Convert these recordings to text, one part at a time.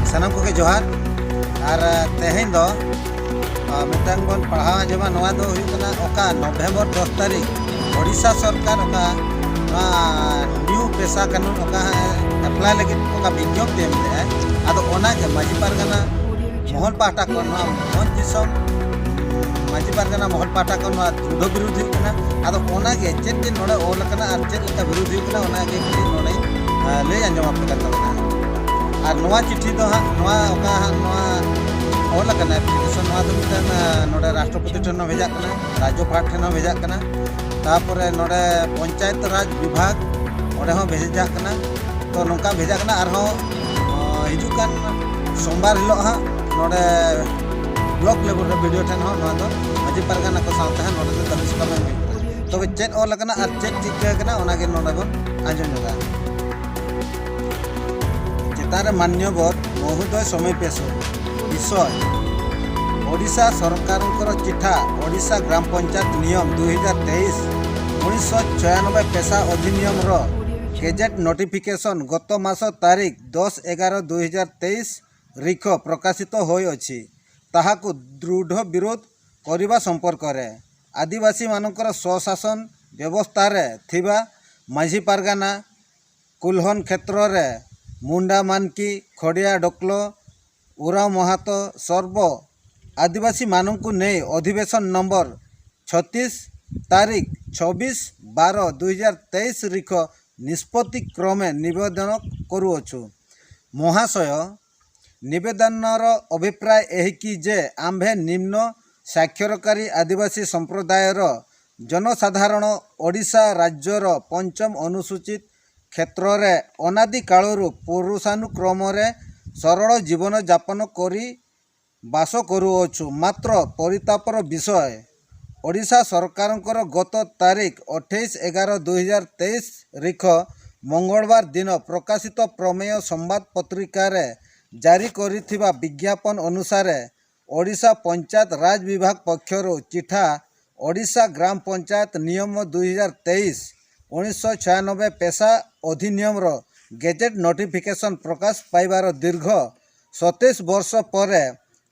सानाम को जोहार और तेहें दो मिटांग बन पढ़ा जमा नवा दो हुई ओका नवंबर 10 तारीख ओडिशा सरकार ओका न्यू पेशा कानून ओका एप्लाई लगे ओका विज्ञप्ति एम है आदो ओना के माजी पारगाना मोहन पाटा को मोहन दिसम माजी पारगाना मोहन पाटा को दृढ़ विरोधी कना आदो ओना के चेत दिन नोडे ओल कना और चेत का विरोधी कना ओना के नोडे ले अंजम आप करता और नवा चिट्ठी दो हाँ नवा ओका नवा ओल कना एप्लीकेशन नवा दो मिटन नोडे राष्ट्रपति ठन भेजा कना राज्यपाल ठन भेजा कना तापरे नोडे पंचायत राज विभाग ओडे हो भेजा कना तो नोका भेजा कना और हो हिजुकान सोमवार हिलो हाँ नोडे ब्लॉक लेवल रे वीडियो ठन हो नवा दो माजी पारगाना को साथ है नोडे दबिस का में तबे चेक ओल कना और चेक चिका कना ओना के नोडे बन आंजन जोगा तारे मान्यवर महोदय समय पेश विषय ओडिशा सरकार चिठा ओडिशा ग्राम पंचायत नियम 2023 1996 पेशा अधिनियम रो गेजेट नोटिफिकेशन गत मास तारीख 10/11/2023 रिख प्रकाशित होई अछि ताहाकु दृढ़ विरोध करिबा संपर्क रे आदिवासी मानकर स्वशासन व्यवस्था रे थिबा माझी पारगाना कुलहन क्षेत्र रे मुंडा मानकी खड़िया डोकलो उराव महातो सर्व आदिवासी मानू नहीं अधिवेशन नंबर 36 तारीख 26/12/2023 रिख निष्पत्ति क्रमे निवेदन करुअछु महाशय निवेदनर अभिप्राय यही कि जे आम्भे निम्न साक्षरकारी आदिवासी संप्रदायर जनसाधारण ओडिशा राज्यर पंचम अनुसूचित क्षेत्र रे अनादि कालरू पुरुषानुक्रम सरल जीवन यापन करी बास करुअछु मात्र परितापर विषय ओडिशा सरकारंकर गत तारीख 28/11/2023 रिख मंगलवार दिन प्रकाशित प्रमेय संवाद पत्रिका रे जारी करिथिबा विज्ञापन अनुसार ओडिशा पंचायत राज विभाग पक्षरु चिठा ओडिशा ग्राम पंचायत नियम 2023 1996 पेशा अधिनियम रो गेजेट नोटिफिकेशन प्रकाश पाइबार दीर्घ 27 वर्ष पर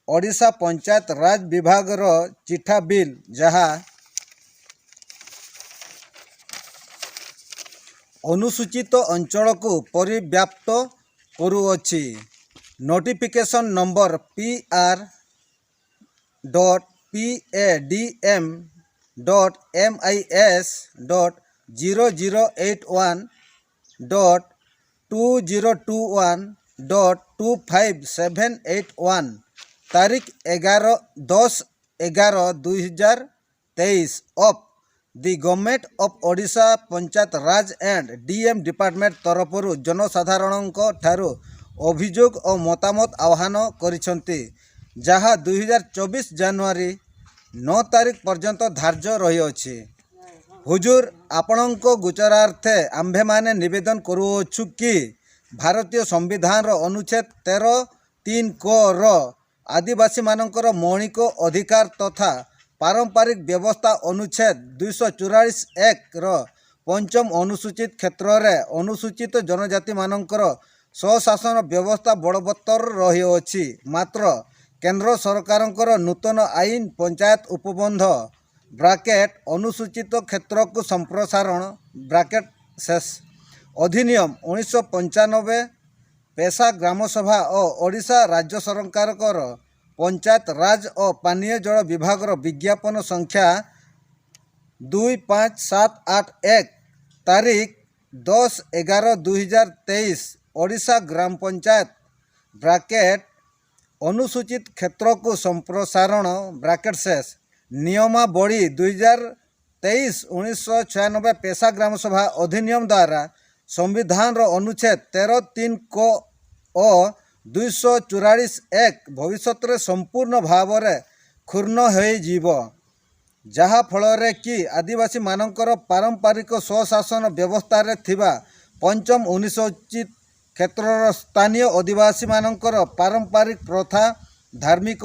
ओडिशा पंचायत राज विभाग रो चिठा बिल जहाँ अनुसूचित अंचल को परिव्याप्त करुअछि नोटिफिकेशन नंबर PR.PADM.MIS.008.2021.25781 तारीख 10/11/2023 of the government of Odisha panchayat raj and DM department तरफरु जनसाधारण ठारू अभियोग और मतामत आह्वान करिसेंती जहाँ 2024 जनवरी 9 तारीख पर्यंत धार्य रही अछि हुजूर आपणको गोचरार्थे आम्भे माने निवेदन करुअछु कि भारतीय संविधान रो अनुच्छेद 13(3) को रो आदिवासी मानकर मौलिक अधिकार तथा पारंपरिक व्यवस्था अनुच्छेद 244(1) रो पंचम अनुसूचित क्षेत्र रे अनुसूचित जनजाति मानकर स्वशासन व्यवस्था बलवत्तर रही अछि मात्र केंद्र सरकारंकर नूतन आईन पंचायत उपबंध ब्राकेट अनुसूचित क्षेत्र को संप्रसारण ब्राकेट शेष अधिनियम 1995 पेशा ग्रामसभा और ओडिशा राज्य सरकार पंचायत राज और पानीय जल विभाग विज्ञापन संख्या 25781 तारीख 10/11/2023 ओडिशा ग्राम पंचायत ब्राकेट अनुसूचित क्षेत्र को संप्रसारण ब्राकेट शेष नियमावली 2023 1996 पेशा ग्रामसभा अधिनियम द्वारा संविधान रो अनुच्छेद 13(3) को और 244(1) भविष्यत रे संपूर्ण भाव रे क्षुण्ण हो जीव जहा फल कि आदिवासी मानकर पारंपरिक स्वशासन व्यवस्था रे थिबा पंचम अनुसूचित क्षेत्र स्थानीय आदिवासी मानकर पारंपरिक प्रथा धार्मिक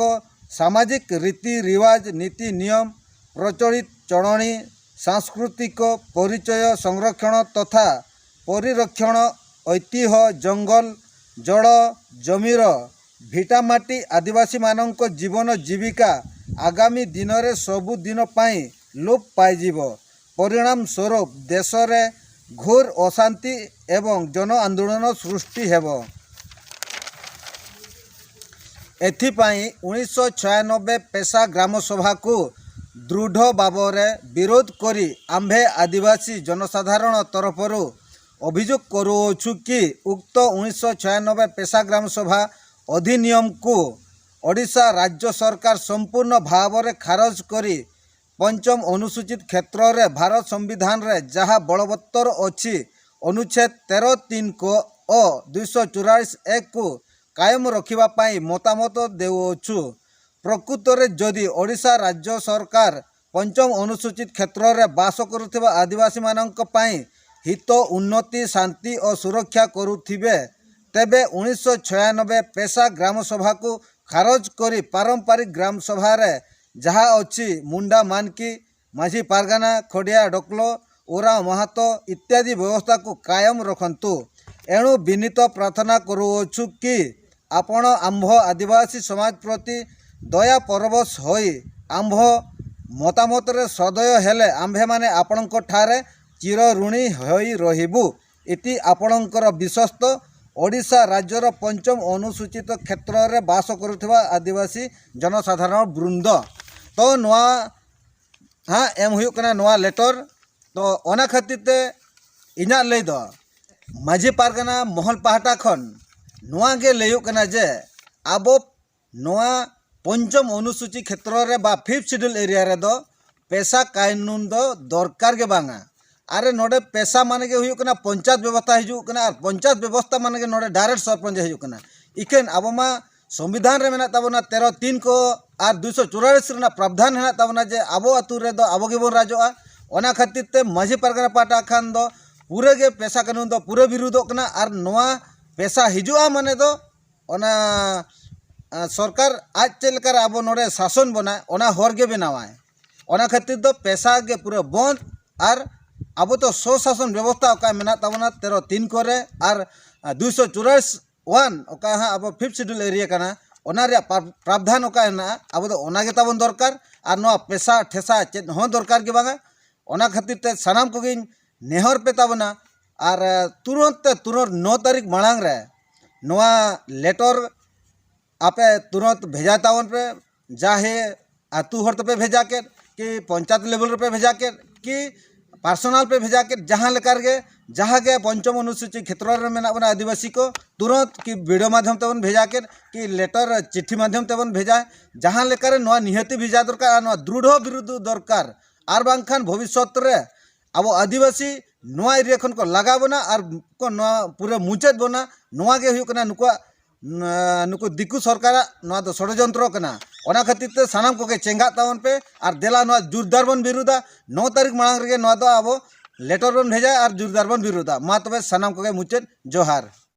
सामाजिक रीति रिवाज नीति नियम प्रचलित चलणी सांस्कृतिक परिचय संरक्षण तथा परिरक्षण ऐतिह्य जंगल जल जमीर ଭିଟାମାଟି ଆଦିବାସୀମାନଙ୍କ ଜୀବନ ଜୀବିକା ଆଗାମୀ ଦିନରେ ସବୁଦିନ ପାଇଁ ଲୋପ ପାଇଯିବ। ପରିଣାମ ସ୍ୱରୂପ ଦେଶରେ ଘୋର ଅଶାନ୍ତି ଏବଂ ଜନ ଆନ୍ଦୋଳନ ସୃଷ୍ଟି ହେବ। ଏଥିପାଇଁ 1996 ପେଶା ଗ୍ରାମସଭାକୁ ଦୃଢ଼ ଭାବରେ ବିରୋଧ କରି ଆମ୍ଭେ ଆଦିବାସୀ ଜନସାଧାରଣ ତରଫରୁ ଅଭିଯୋଗ କରୁଅଛୁ କି ଉକ୍ତ 1996 ପେଶା ଗ୍ରାମସଭା ଅଧିନିୟମକୁ ଓଡ଼ିଶା ରାଜ୍ୟ ସରକାର ସମ୍ପୂର୍ଣ୍ଣ ଭାବରେ ଖାରଜ କରି ପଞ୍ଚମ ଅନୁସୂଚିତ କ୍ଷେତ୍ରରେ ଭାରତ ସମ୍ବିଧାନରେ ଯାହା ବଳବତ୍ତର ଅଛି ଅନୁଚ୍ଛେଦ 13(3) ଓ 244(1)କୁ କାୟମ ରଖିବା ପାଇଁ ମତାମତ ଦେଉଅଛୁ। ପ୍ରକୃତରେ ଯଦି ଓଡ଼ିଶା ରାଜ୍ୟ ସରକାର ପଞ୍ଚମ ଅନୁସୂଚିତ କ୍ଷେତ୍ରରେ ବାସ କରୁଥିବା ଆଦିବାସୀମାନଙ୍କ ପାଇଁ ହିତ ଉନ୍ନତି ଶାନ୍ତି ଓ ସୁରକ୍ଷା କରୁଥିବେ ତେବେ 1996 ପେଶା ଗ୍ରାମସଭାକୁ ଖାରଜ କରି ପାରମ୍ପରିକ ଗ୍ରାମସଭାରେ ଯାହା ଅଛି ମୁଣ୍ଡା ମାନକି, ମାଝି ପାରଗାନା, ଖଡ଼ିଆ ଡୋକଲୋ, ଓରାଓ ମାହାतो ଇତ୍ୟାଦି ବ୍ୟବସ୍ଥାକୁ କାୟମ ରଖନ୍ତୁ। ଏଣୁ ବିନୀତ ପ୍ରାର୍ଥନା କରୁଅଛୁ କି ଆପଣ ଆମ୍ଭ ଆଦିବାସୀ ସମାଜ ପ୍ରତି ଦୟା ପରବଶ ହୋଇ ଆମ୍ଭ ମତାମତରେ ସଦୟ ହେଲେ ଆମ୍ଭେମାନେ ଆପଣଙ୍କ ଠାରେ ଚିର ଋଣୀ ହୋଇ ରହିବୁ। ଇତି ଆପଣଙ୍କର ବିଶ୍ୱସ୍ତ ଓଡ଼ିଶା ରାଜ୍ୟର ପଞ୍ଚମ ଅନୁସୂଚିତ କ୍ଷେତ୍ରରେ ବାସ କରୁଥିବା ଆଦିବାସୀ ଜନସାଧାରଣ ବୃନ୍ଦ। तो नवा हाँ एम हुई कना नवा लेटर तो ओना खातिर ते इना लई दो माझी पारगाना महल पाहटा खन नवा गे लई कना जे आबो नवा पंचम अनुसूची क्षेत्र रे बा 5th शेड्यूल एरिया रे दो पेशा कानून दो दरकार के बांगा। अरे नोडे पेशा माने के हुई कना पंचायत व्यवस्था हिजु कना और पंचायत व्यवस्था माने के नोडे डायरेक्ट सरपंच हिजु कना इकेन आबो मा संविधान रे मेना ताबना 13(3) को और 244 रेना प्रावधान है ताबना जे आबो अतु रे दो आबो गेबो राजोआ ओना खातिर ते माझी पारगाना पाटा खान दो पूरे गे पेशा कानून दो पूरे विरोधो कना और नवा पेशा हिजुआ माने दो ओना सरकार आज चलकर आबो नोडे शासन बना ओना हर गे बनावा ओना खातिर दो पेशा गे पूरे बंद और आबो तो स्वशासन व्यवस्था का मेना ताबना 13(3) करे और 244(1) ओका हाँ अब 5th शेड्यूल एरिया कना ओना रे प्रावधान ओका ना अब तो ओना गे ताबन दरकार और नवा पेशा ठेसा चेत हो दरकार के बांगा ओना खातिर ते सानाम को गिन नेहर पे ताबना और तुरंत 9 तारीख मांग रे नवा लेटर आपे तुरंत भेजा तावन पे जाहे आतु हर पे भेजा के कि पंचायत लेवल पे भेजा के कि पर्सनल पे भेजा के जहाँ लेकर के जहाँ के पंचम अनुसूची क्षेत्र में बना आदिवासी को तुरंत कि वीडियो माध्यम तब भेजा के कि लेटर चिट्ठी माध्यम तब भेजा जहाँ लेकर नवा निहती भेजा दरकार नवा दृढ़ विरोध दरकार और बांखान भविष्य रे अब आदिवासी नवा एरिया खन को लगा बना और को नवा पूरे मुचाद बना नवा के हुई कना नुको दिकु सरकार नवा तो षड्यंत्र कना ओना खातिर ते सानाम को के चेंगा तावन पे और देला नवा जोरदार बन विरोधा 9 तारीख मांग रे नवा दो अब लेटर बन भेजा और जोरदार बन विरोधा मा तबे सानाम को के मुचाद जोहार।